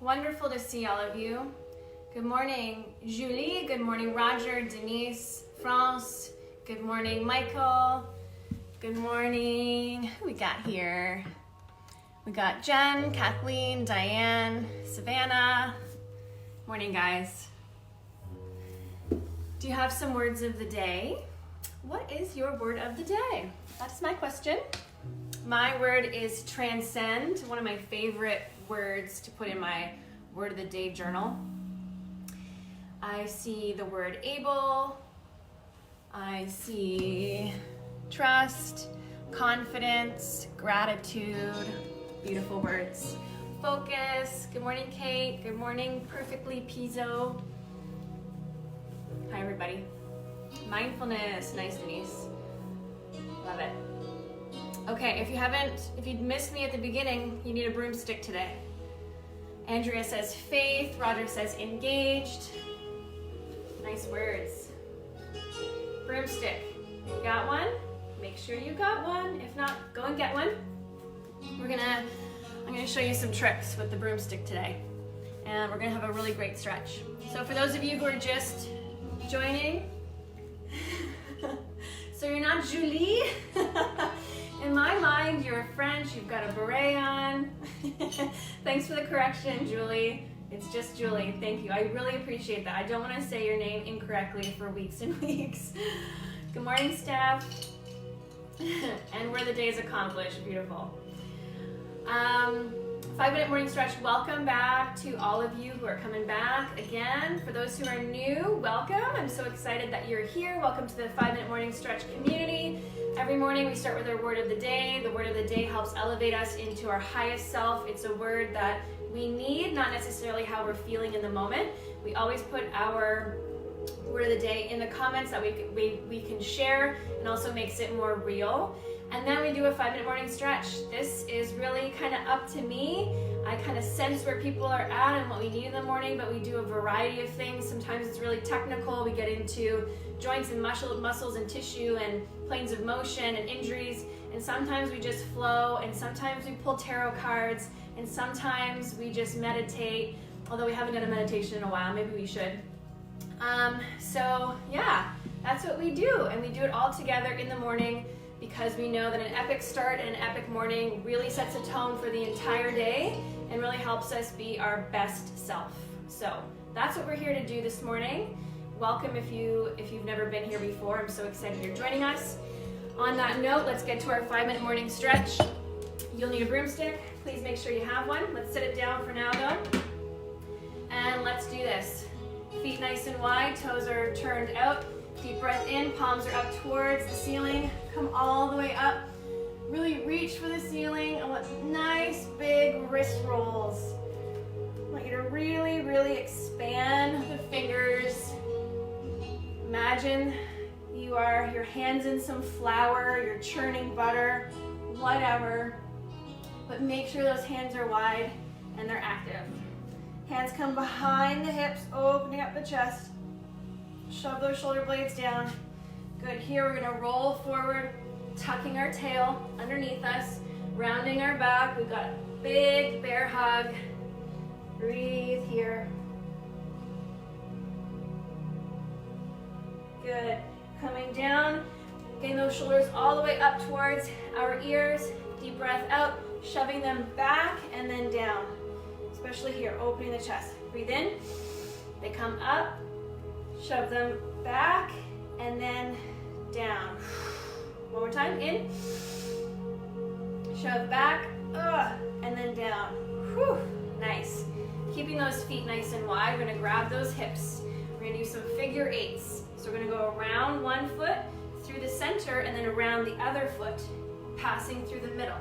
Wonderful to see all of you. Good morning, Julie. Good morning, Roger, Denise, France. Good morning, Michael. Good morning. Who we got here? We got Jen, Kathleen, Diane, Savannah. Morning, guys. Do you have some words of the day? What is your word of the day? That's my question. My word is transcend, one of my favorite words to put in my word of the day journal. I see the word able. I see trust, confidence, gratitude, beautiful words. Focus. Good morning, Kate. Good morning, Perfectly Pizzo. Hi, everybody. Mindfulness. Nice, Denise. Love it. Okay, if you'd missed me at the beginning, you need a broomstick today. Andrea says faith. Roger says engaged. Nice words. Broomstick. You got one? Make sure you got one. If not, go and get one. I'm gonna show you some tricks with the broomstick today. And we're gonna have a really great stretch. So for those of you who are just joining, so you're not Julie. In my mind, you're French, you've got a beret on. Thanks for the correction, Julie. It's just Julie, thank you. I really appreciate that. I don't want to say your name incorrectly for weeks and weeks. Good morning, Steph. And where the day is accomplished, beautiful. 5-minute morning stretch, welcome back to all of you who are coming back again. For those who are new, welcome. I'm so excited that you're here. Welcome to the 5-minute morning stretch community. Every morning we start with our word of the day. The word of the day helps elevate us into our highest self. It's a word that we need, not necessarily how we're feeling in the moment. We always put our word of the day in the comments that we can share, and also makes it more real. And then we do a 5-minute morning stretch. This is really kind of up to me. I kind of sense where people are at and what we need in the morning, but we do a variety of things. Sometimes it's really technical. We get into joints and muscles and tissue and planes of motion and injuries. And sometimes we just flow, and sometimes we pull tarot cards, and sometimes we just meditate, although we haven't done a meditation in a while. Maybe we should. So yeah, that's what we do. And we do it all together in the morning, because we know that an epic start and an epic morning really sets a tone for the entire day and really helps us be our best self. So that's what we're here to do this morning. Welcome if you've never been here before. I'm so excited you're joining us. On that note, let's get to our 5-minute morning stretch. You'll need a broomstick. Please make sure you have one. Let's sit it down for now though. And let's do this. Feet nice and wide, toes are turned out. Deep breath in, palms are up towards the ceiling. Come all the way up. Really reach for the ceiling. I want nice big wrist rolls. I want you to really, really expand the fingers. Imagine your hands in some flour, you're churning butter, whatever. But make sure those hands are wide and they're active. Hands come behind the hips, opening up the chest. Shove those shoulder blades down. Good. Here we're going to roll forward, tucking our tail underneath us, rounding our back. We've got a big bear hug. Breathe here. Good. Coming down, getting those shoulders all the way up towards our ears. Deep breath out, shoving them back and then down. Especially here, opening the chest. Breathe in. They come up. Shove them back and then down. One more time, in. Shove back, and then down. Whew, nice. Keeping those feet nice and wide, we're gonna grab those hips. We're gonna do some figure eights. So we're gonna go around one foot, through the center, and then around the other foot, passing through the middle.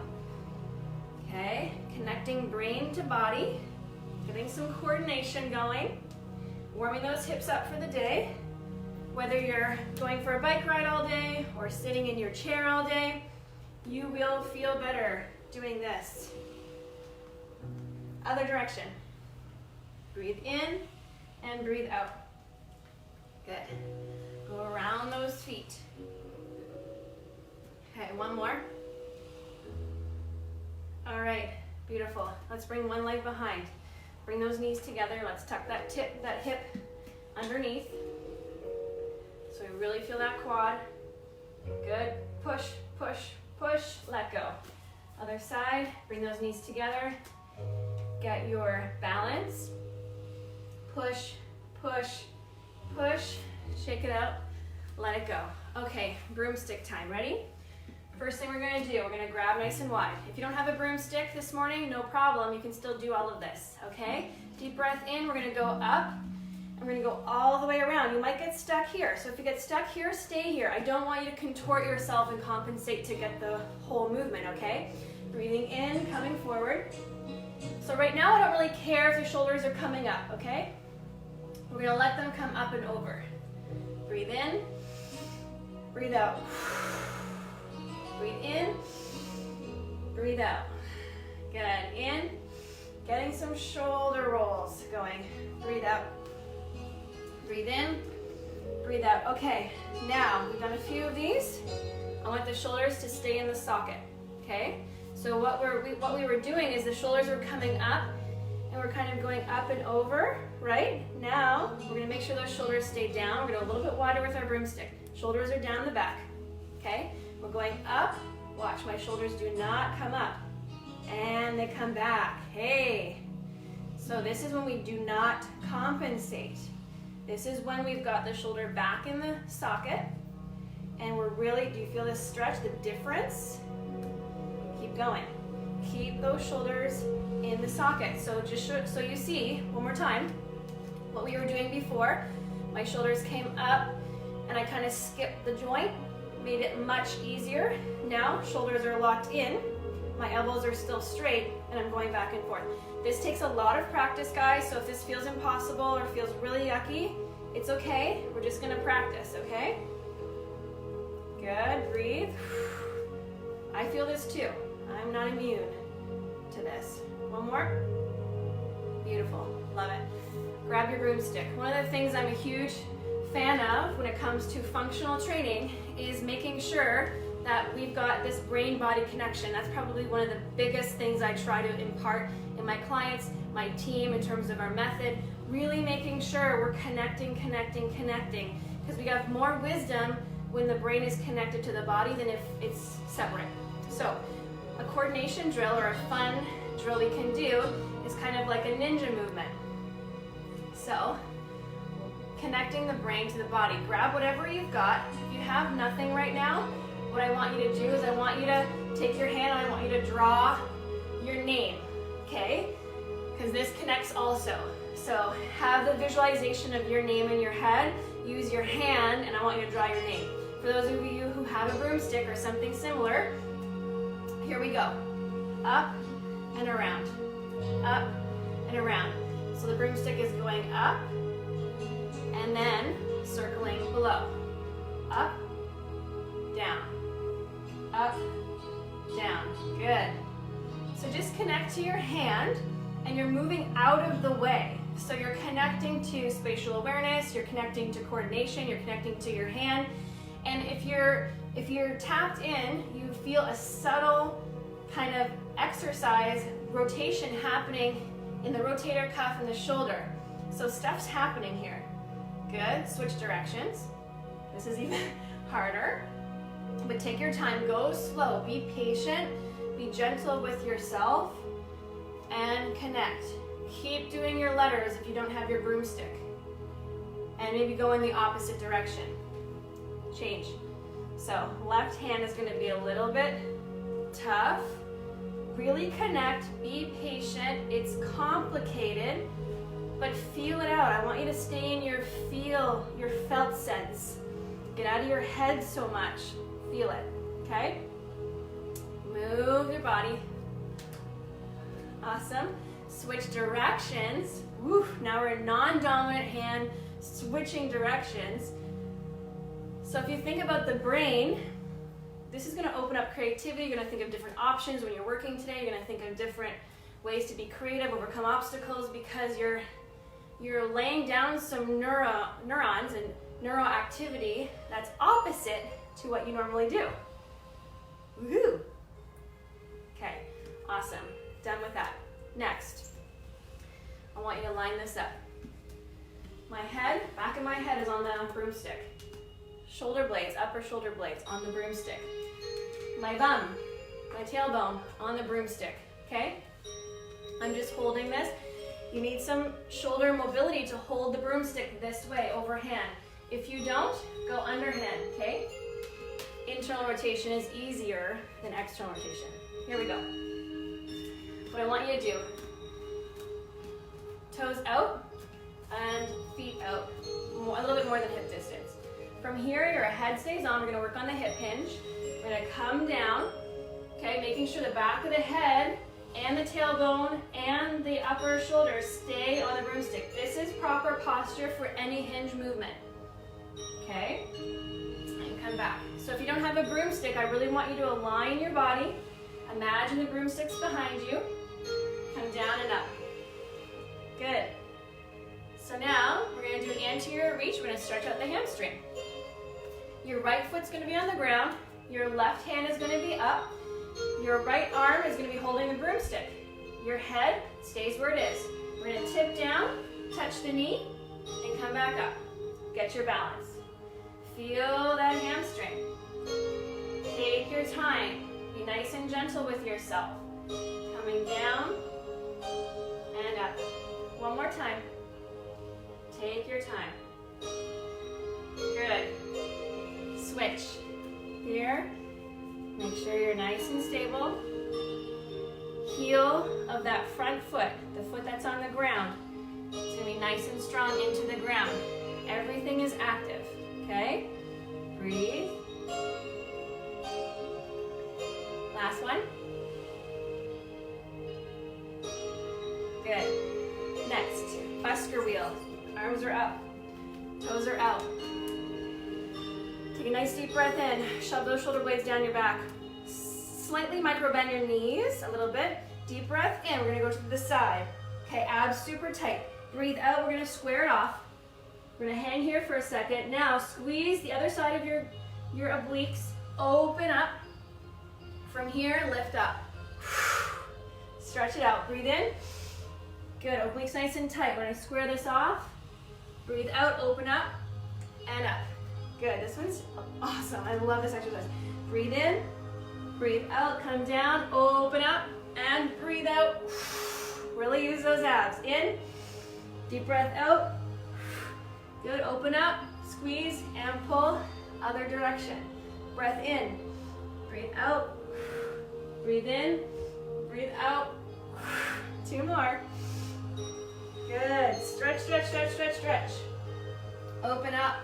Okay, connecting brain to body, getting some coordination going. Warming those hips up for the day. Whether you're going for a bike ride all day or sitting in your chair all day, you will feel better doing this. Other direction. Breathe in and breathe out. Good. Go around those feet. Okay, one more. All right, beautiful. Let's bring one leg behind. Bring those knees together. Let's tuck that hip underneath. So we really feel that quad. Good. Push, push, push, let go. Other side, bring those knees together. Get your balance. Push, push, push. Shake it out. Let it go. Okay, broomstick time. Ready? First thing we're gonna do, we're gonna grab nice and wide. If you don't have a broomstick this morning, no problem. You can still do all of this, okay? Deep breath in, we're gonna go up, and we're gonna go all the way around. You might get stuck here. So if you get stuck here, stay here. I don't want you to contort yourself and compensate to get the whole movement, okay? Breathing in, coming forward. So right now, I don't really care if the shoulders are coming up, okay? We're gonna let them come up and over. Breathe in, breathe out. Breathe in, breathe out. Good, in, getting some shoulder rolls going. Breathe out, breathe in, breathe out. Okay, now we've done a few of these. I want the shoulders to stay in the socket, okay? So what we were doing is the shoulders were coming up and we're kind of going up and over, right? Now, we're gonna make sure those shoulders stay down. We're gonna go a little bit wider with our broomstick. Shoulders are down the back, okay? We're going up. Watch, my shoulders do not come up. And they come back. Hey. So this is when we do not compensate. This is when we've got the shoulder back in the socket. And we're really, do you feel this stretch, the difference? Keep going. Keep those shoulders in the socket. So just so you see, one more time, what we were doing before. My shoulders came up and I kind of skipped the joint. Made it much easier. Now, shoulders are locked in, my elbows are still straight, and I'm going back and forth. This takes a lot of practice, guys, so if this feels impossible or feels really yucky, it's okay. We're just gonna practice, okay? Good, breathe. I feel this too. I'm not immune to this. One more. Beautiful, love it. Grab your broomstick. One of the things I'm a huge fan of when it comes to functional training is making sure that we've got this brain-body connection. That's probably one of the biggest things I try to impart in my clients, my team, in terms of our method, really making sure we're connecting, because we have more wisdom when the brain is connected to the body than if it's separate. So a coordination drill or a fun drill we can do is kind of like a ninja movement. So connecting the brain to the body. Grab whatever you've got. If you have nothing right now, what I want you to do is I want you to take your hand and I want you to draw your name, okay? Because this connects also. So have the visualization of your name in your head, use your hand, and I want you to draw your name. For those of you who have a broomstick or something similar, here we go. Up and around, up and around. So the broomstick is going up, and then circling below. Up, down, up, down. Good. So just connect to your hand and you're moving out of the way. So you're connecting to spatial awareness, you're connecting to coordination, you're connecting to your hand. And if you're tapped in, you feel a subtle kind of exercise rotation happening in the rotator cuff and the shoulder. So stuff's happening here. Good, switch directions. This is even harder, but take your time, go slow, be patient, be gentle with yourself, and connect. Keep doing your letters if you don't have your broomstick, and maybe go in the opposite direction. Change. So left hand is going to be a little bit tough. Really connect, be patient. It's complicated, but feel it out. I want you to stay in your feel, your felt sense. Get out of your head so much. Feel it, okay? Move your body. Awesome. Switch directions. Woo, now we're in non-dominant hand, switching directions. So if you think about the brain, this is gonna open up creativity. You're gonna think of different options when you're working today. You're gonna think of different ways to be creative, overcome obstacles, because you're laying down some neurons and neural activity that's opposite to what you normally do. Woohoo! Okay, awesome. Done with that. Next, I want you to line this up. My head, back of my head is on the broomstick. Shoulder blades, upper shoulder blades on the broomstick. My bum, my tailbone on the broomstick, okay? I'm just holding this. You need some shoulder mobility to hold the broomstick this way, overhand. If you don't, go underhand, okay? Internal rotation is easier than external rotation. Here we go. What I want you to do, toes out and feet out, a little bit more than hip distance. From here, your head stays on. We're gonna work on the hip hinge. We're gonna come down, okay, making sure the back of the head and the tailbone and the upper shoulders stay on the broomstick. This is proper posture for any hinge movement, okay? And come back. So if you don't have a broomstick, I really want you to align your body. Imagine the broomstick's behind you. Come down and up. Good. So now we're going to do an anterior reach. We're going to stretch out the hamstring. Your right foot's going to be on the ground. Your left hand is going to be up. Your right arm is going to be holding the broomstick. Your head stays where it is. We're going to tip down, touch the knee, and come back up. Get your balance. Feel that hamstring. Take your time. Be nice and gentle with yourself. Coming down and up. One more time. Take your time. Good. Switch. Here. Make sure you're nice and stable. Heel of that front foot, the foot that's on the ground, it's going to be nice and strong into the ground. Everything is active, okay? Breathe. Last one. Good. Next, busker wheel. Arms are up, toes are out. Take a nice deep breath in. Shove those shoulder blades down your back. Slightly micro bend your knees a little bit. Deep breath in. We're going to go to the side. Okay, abs super tight. Breathe out. We're going to square it off. We're going to hang here for a second. Now squeeze the other side of your obliques. Open up. From here, lift up. Stretch it out. Breathe in. Good. Obliques nice and tight. We're going to square this off. Breathe out. Open up and up. Good. This one's awesome. I love this exercise. Breathe in. Breathe out. Come down. Open up and breathe out. Really use those abs. In. Deep breath out. Good. Open up. Squeeze and pull. Other direction. Breath in. Breathe out. Breathe in. Breathe out. 2 more. Good. Stretch, stretch, stretch, stretch, stretch. Open up.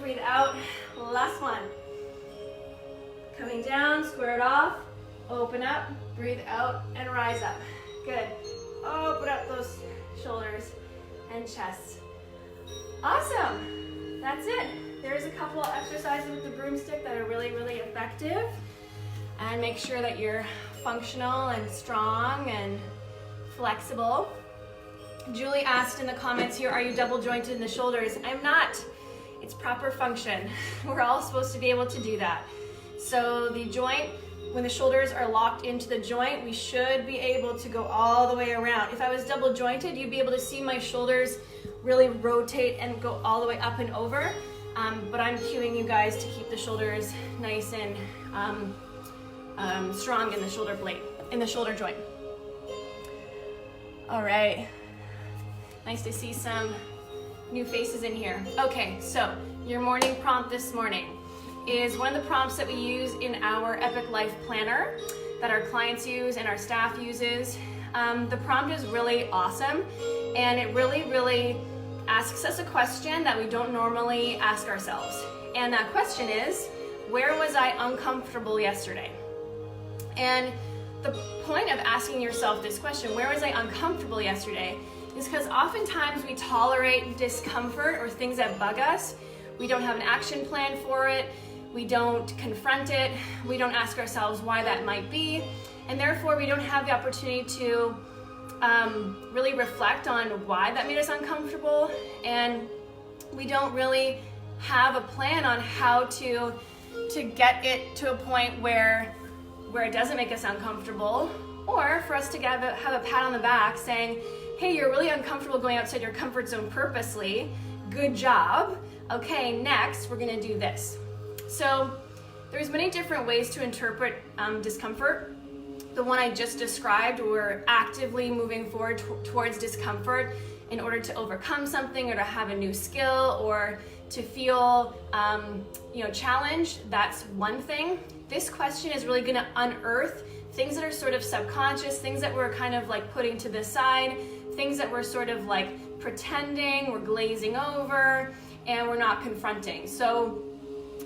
Breathe out. Last one. Coming down, square it off. Open up. Breathe out and rise up. Good. Open up those shoulders and chest. Awesome. That's it. There's a couple exercises with the broomstick that are really, really effective. And make sure that you're functional and strong and flexible. Julie asked in the comments here, are you double jointed in the shoulders? I'm not. It's proper function. We're all supposed to be able to do that. So the joint, when the shoulders are locked into the joint, we should be able to go all the way around. If I was double jointed, you'd be able to see my shoulders really rotate and go all the way up and over. But I'm cueing you guys to keep the shoulders nice and strong in the shoulder blade, in the shoulder joint. All right. Nice to see some new faces in here. Okay, so your morning prompt this morning is one of the prompts that we use in our Epic Life Planner that our clients use and our staff uses. The prompt is really awesome, and it really asks us a question that we don't normally ask ourselves. And that question is, where was I uncomfortable yesterday? And the point of asking yourself this question, where was I uncomfortable yesterday, is because oftentimes we tolerate discomfort or things that bug us. We don't have an action plan for it. We don't confront it. We don't ask ourselves why that might be. And therefore, we don't have the opportunity to really reflect on why that made us uncomfortable. And we don't really have a plan on how to get it to a point where it doesn't make us uncomfortable, or for us to have a pat on the back saying, hey, you're really uncomfortable going outside your comfort zone purposely. Good job. Okay, next we're gonna do this. So there's many different ways to interpret discomfort. The one I just described, we're actively moving forward towards discomfort in order to overcome something or to have a new skill or to feel challenged. That's one thing. This question is really gonna unearth things that are sort of subconscious, things that we're kind of like putting to the side, things that we're sort of like pretending, we're glazing over, and we're not confronting. So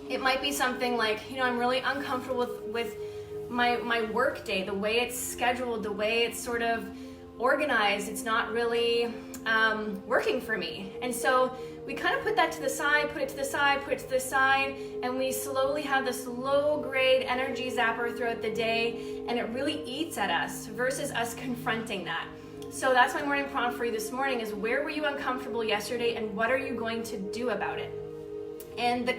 it might be something like, I'm really uncomfortable with my work day, the way it's scheduled, the way it's sort of organized. It's not really working for me. And so we kind of put that to the side, put it to the side, and we slowly have this low grade energy zapper throughout the day, and it really eats at us versus us confronting that. So that's my morning prompt for you this morning is, where were you uncomfortable yesterday and what are you going to do about it? And the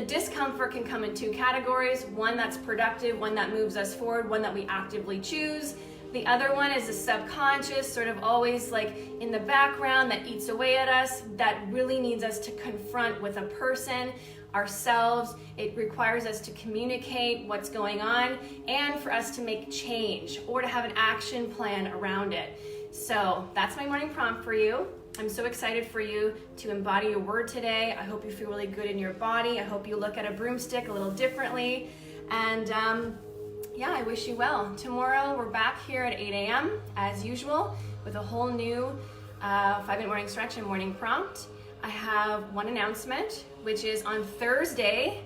discomfort can come in two categories. One that's productive, one that moves us forward, one that we actively choose. The other one is the subconscious, sort of always like in the background that eats away at us, that really needs us to confront with a person, ourselves. It requires us to communicate what's going on and for us to make change or to have an action plan around it. So that's my morning prompt for you. I'm so excited for you to embody your word today. I hope you feel really good in your body. I hope you look at a broomstick a little differently. And I wish you well. Tomorrow we're back here at 8 a.m. as usual with a whole new 5-minute morning stretch and morning prompt. I have one announcement, which is on Thursday,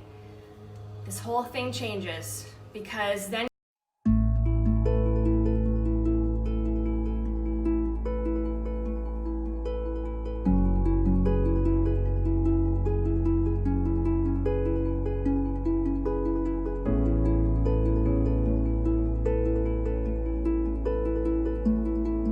this whole thing changes, because then